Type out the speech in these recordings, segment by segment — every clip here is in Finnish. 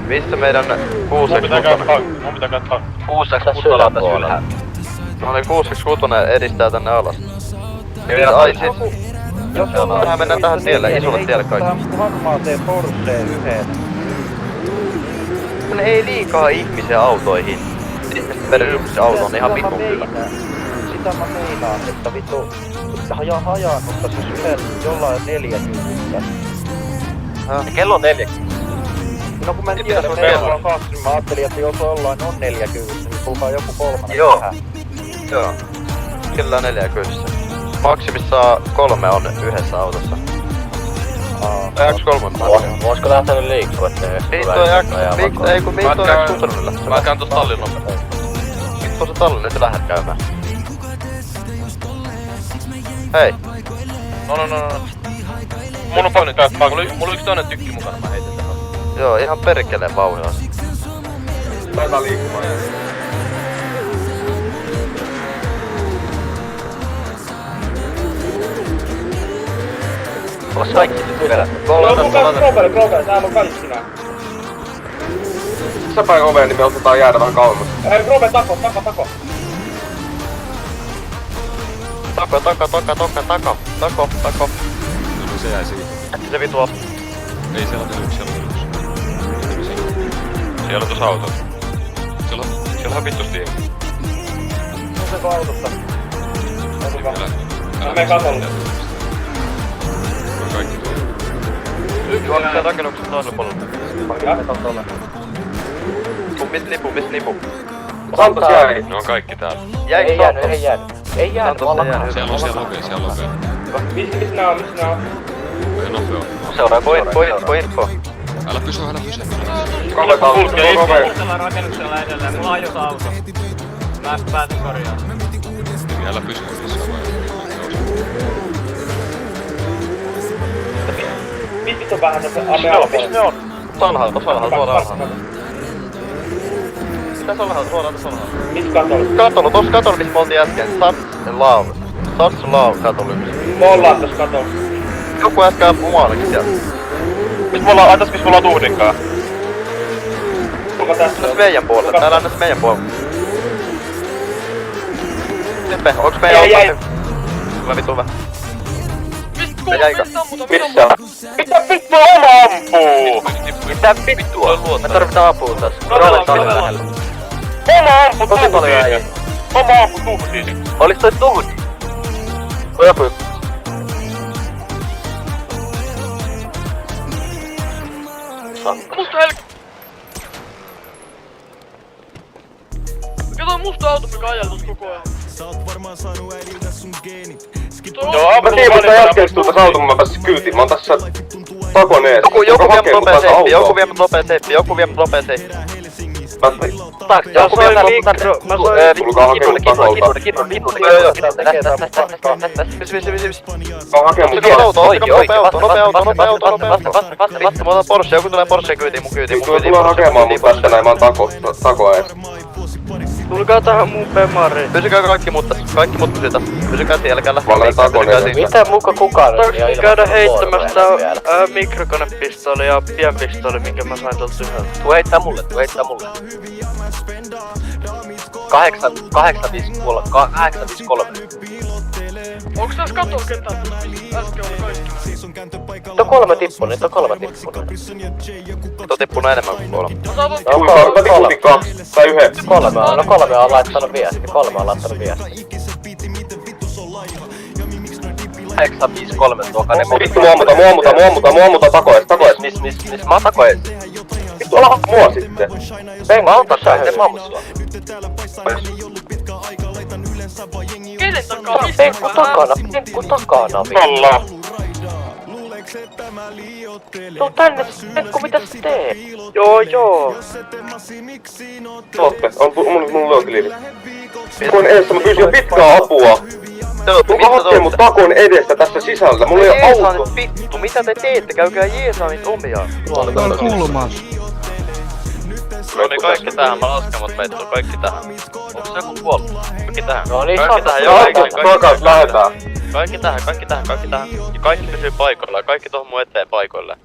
Missä meidän 6x6? Mun pitää katsoa. 6x6 on tässä ylhäällä. No niin 6x6 edistää tänne alas. Ai sit. Mehän mennään tähän tielle, isolle tielle kaikki. Tähän harmaaseen Porscheen yhden. Ne ei liikaa ihmisiä autoihin. Ihmiset per yksi auto on ihan vitun hyvä. Sitä mä meinaan, että vittu hajaannuttaisi yhden jollain 40. Kello on 40. No kun mä en tiedä, että meillä on 2, mä ajattelin, että jos jollain on 40, niin tulkaa joku kolmannen Joo. tähän. Joo. Kyllä 40. Maksimissaan 3 on yhdessä autossa. X3 Voisiko lähtenyt liikkua, ettei Vittu ei kun Vittu on X6. Mä käyn tossa tallin nopeasti. Vittu on se tallin, nyt sä lähdet käymään. Hei. No. Mun on pakko käyttää, mulla on yksi toinen tykki mukana, mä heitän tähän. Joo, ihan perkeleen vauhdilla. Taitaa liikkumaan. Olas kaikki nyt vielä. Kroger, täällä on kaikki nää. Sä päin oveen, niin me otetaan jäädä vähän kauemmas. Kroger, tako. Tako. No se jäi siitä. Äkki se vitu off. Ei siellä on yksi. Siellä on tossa auto. Siellä on vittusti. On se autossa. Älä mene katolle. On kaikki tuolla. Juokse sen rakennuksen toisella puolella. Miss lipu. Santos jäi. Ne on kaikki täällä. Ei jäänyt, vallan. Siellä on lopea. Missä nää on? Ei nopea. Seuraa info. Älä pysy. Kulkella rakennuksella edelleen, mulla on ajossa auto. Mä päätin korjaa. Älä pysy missään Vittu on vähän tässä amealla. Missä ne on? Salhalta, suoraan. Mitä salhalta, suoraan. Missä katolla? Katolla missä me oltiin äsken. Sats Lav katolla yksi. Me ollaan tossa katolla. Joku äsken ampuu maalikin siellä. Missä mulla on tuhdinkaa? Kuka tässä Tässä on? meidän puolella, täällä on tässä meidän puolella. Tepe, onks meidän Jäi. auto? Kyllä vittu hyvä. Missä? Mitä vittua oma ampuu? Mitä vittua? Me tarvitaan apua tässä. Oma ampu Tosi paljon äijä. Oma ampu tuhdiin. Olis toi tuhdi? Oi apu. Musta Kato musta auto, mikä ajaa tossa koko ajan. Joo, mä tiedän, mutta jälkeen tultais auto, kun mä pääsin kyytiin. Mä oon tässä takon ees. Joku vie mut nopea seippi. Joku vielä mikro... Tulkaa hakee mut takolta. Joo. Mä hakee mut Nopea auto. Mä otan Porsche, joku tulee Porsche kyytiin mun kyytiin. Tulee hakemaan mut tästä näin, mä oon tako ees. Tulkaa tähän mun pemariin. Pysykää kaikki mut pysytä. Pysykää siellä, älkää Mä olen takon ees. Mitä muka kukaan nyt? Saanko käydä heittämästä mikrokonepistoli ja pienpistoli, minkä mä sain tuolta yhdeltä? Tuu heittää mulle. 853. Onks tässä katolla ketään? Äsken oli kaikki. Nyt on 3 tippunut. Tuo tippunut enemmän kuin 3. Mä saan Mä tiputin 2 tai 1. 3 on laittanut viesti. 853 tuo kane. Vittu mua ammuta tako ees. Miss mä oon tako ees. Vittu ala mua sitten. Mä autan sä, en mä ammu sua. Kenen takaa? Penkku takana. Nolla. Tuu tänne, Penkku, mitä sä teet? Joo. Loppe, on mun löytiliivi. Takon edessä, mä pyysin jo pitkää apua. Tulkaa hakee mut takon edestä tässä sisällä, mulla ei oo auto. Vittu, mitä te teette? Käykää jeesaamit omiaan. Kulmas. No niin, kaikki tähän, mä lasken mut meitä, kaikki tähän. Onks se joku kuollut? Kaikki tähän. No niin, Kaikki tähän, Takas, lähetään. Kaikki tähän. Ja kaikki pysyy paikoillaan, kaikki tohon mun eteen paikoilleen.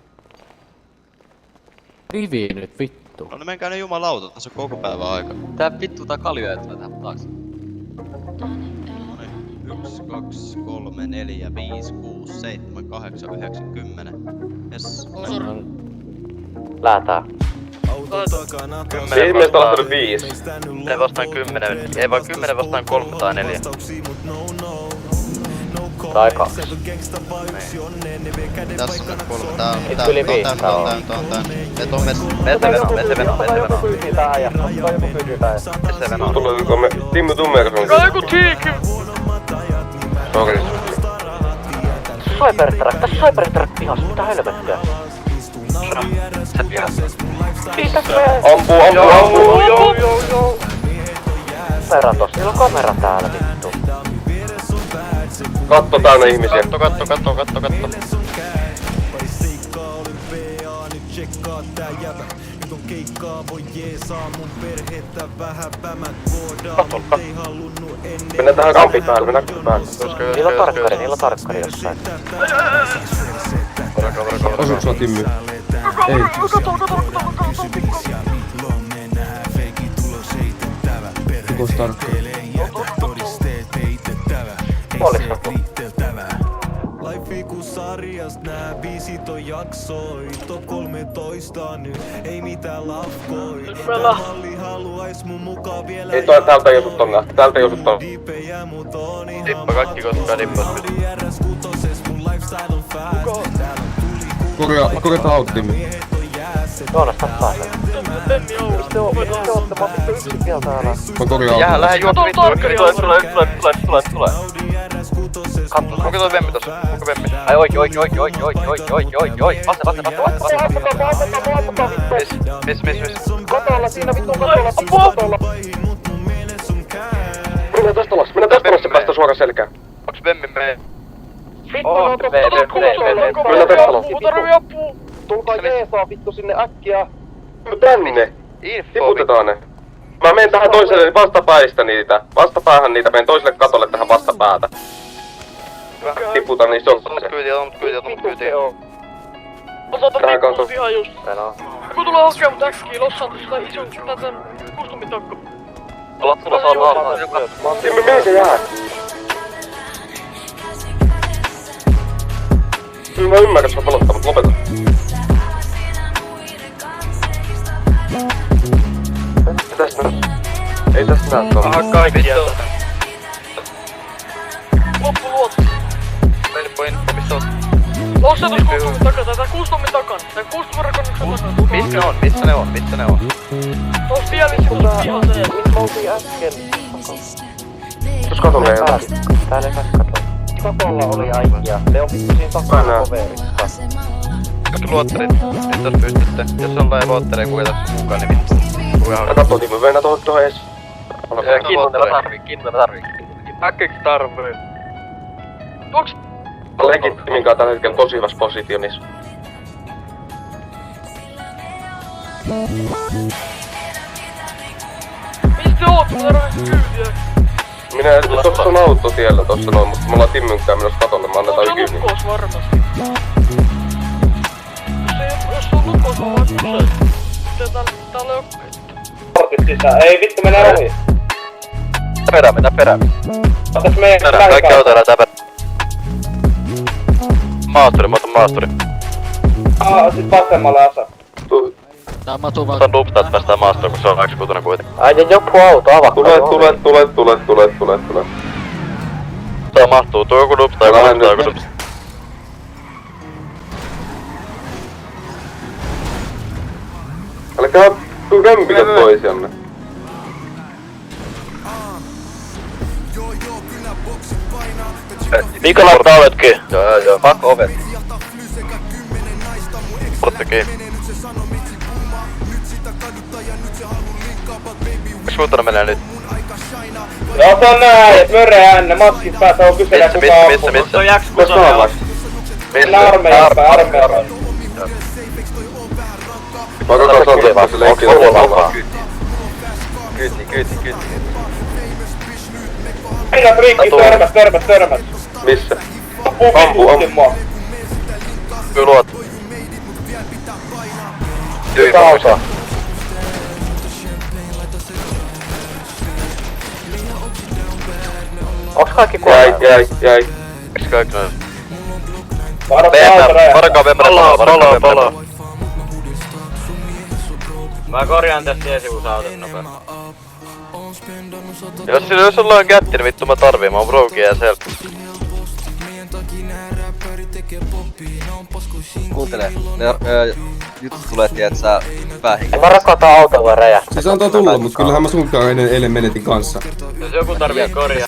Rivi nyt, vittu. vittu. No ne menkää ne jumalauta, tässä on koko päivän aika. Tää vittu tää kaljoja tulee tähän taakse. No niin, 1, 2, 3, 4, 5, 6, 7, 8, 9, 10. Jes. Lähtää. Ihmiset on lähtenyt 5. Ne vastaan 10, ei vaan 10 vastaan 3 tai 4. Tai 2. Tässä on 3, tää on Nyt yli 5 tää on. Et on mets. Mese venoo. Kysytään ja joku kysytään. Mese venoo. Tuleeko me Timmy Tummekas on? Kai joku tiikki! Okei. Cybertruck pihassa, mitä helvettiä? Sä pihassa. Ampuu! Joo. Kamera tossa, niillä on kamera täällä vittu. Katto täynnä ihmisiä. Katto. Mennään tähän kampin päälle, mennään päälle. Niillä on tarkkari jossain. Osuuks sua Timmy? Ei. Rikos tarkkari. Puolissa. Sarjas nää biisit on jaksoit, on 13 nyt, ei mitään lafkoi. Malli haluais mun mukaan vielä. Ei täältä ei osu tonne, täältä ei osu tonne. Tippa kaikki koskaan dippas. Korjataan auto Timmy. Joonas tappaa sen. Tenni Oulu. Mistä ootte? Mä oon yksin vielä täällä. Mä korjaan auto. Jää, lähde juotu vittu. Tule. Onko toi vemmi tossa? Onko vemmi? Ai oikein. Vaste. Miss. Kotolla siinä vittu kotolla. Mennään tästä alas, se päästä suoraan selkään. Onks vemmi mee? Mennään tästä alas. Tarvii apua! Tulkaa jeesaa vittu sinne äkkiä. Tänne. Tiputetaan ne. Mä menen tähän toiselle vastapäistä niitä. Vastapäähän niitä, menen toiselle katolle tähän vastapäätä. Tiputan niin se on se. Kyytiä. Osataan Tähän tippua kanssa. ihan just. Joku tulee hakea mut äkkiä, lossaan tästä ison tän kustumin takka. Timmy, mihin se jää? Mä ymmärrän, että sä pelottaa, mut lopeta. Ei tästä näe tuolla. Aha, kaikki. Loppu luotu. Info, missä oot? Lossaan tuossa kustumin takana, tää kustumin takana. Tää kustumin rakennuksen takana. Missä ne on? Tuossa pielissä tuossa pihaseen. Missä oltiin äsken? Tos katolle ei ole. Täällä ei pääs katoa. Katolla oli äijä. Ne on vittu siinä takana koverissa. Kaikki luotterit. Nyt jos pystytte. Jos jollain luotteria kuljetat mukaan, niin vittu. Mä kattoo Timmy, mennään tohon ees. Kinnunella tarvii. Äkkiks tarvii? Onks... Leikin Timmin kanssa tällä hetkellä tosi hyvässä positionissa. Mistä te oot? Mä tarvitsen kyytiä. Tossa on autotiellä tossa noin, mutta me ollaan Timmynkään menossa katolle, me annetaan Onko se ykyyn. lukkoos varmasti? Jos se on lukkoos, mä vaan kysyn. Täällä on... Portit sisään. Ei vittu, mennään ohi. Peräämme. Otas meidän Kaikki autoilla tää Maasturi, mä otan maasturi. Sit vasemmalle asa. Tää matuu vaan. Otan duptaa, että päästään maasturiin, kun se on 26 kuitenkin. Ai joku auto, avatkaa. Tule. Tää mahtuu, tuo joku duptaa, joku duptaa. Älkää rempitä toisianne. Mikä laittaa ovet kiinni? Joo. Pakko ovet. Portti kiinni. Suutana menee nyt. Joo, se on näin, et möreä ne maskit päässä on kyselä kuka ampuu. Missä? Tässä on alas. Mennä armeijaan päin. Vaikka katsotaan tässä leikkiä tuolla. Kyyti. Aina friikki, törmät. Missä? Ampu mua. Kyllä luot. Hyvä osa. Onks kaikki kuolleet? Jäi. Miksi kaikki noin? Varokaa Palaa. Mä korjaan tästä tiesivusautot nopeasti. Jos sulla on kätti, niin vittu mä tarviin. Mä oon broke ja sel. Kuuntele, jutut tulee, tietsä, päähinkä. Mä rakotan auto voi räjähtää. Se saattaa tulla, mut kyllähän mä sunkaan eilen menetin kanssa. Jos joku tarvii korjaa.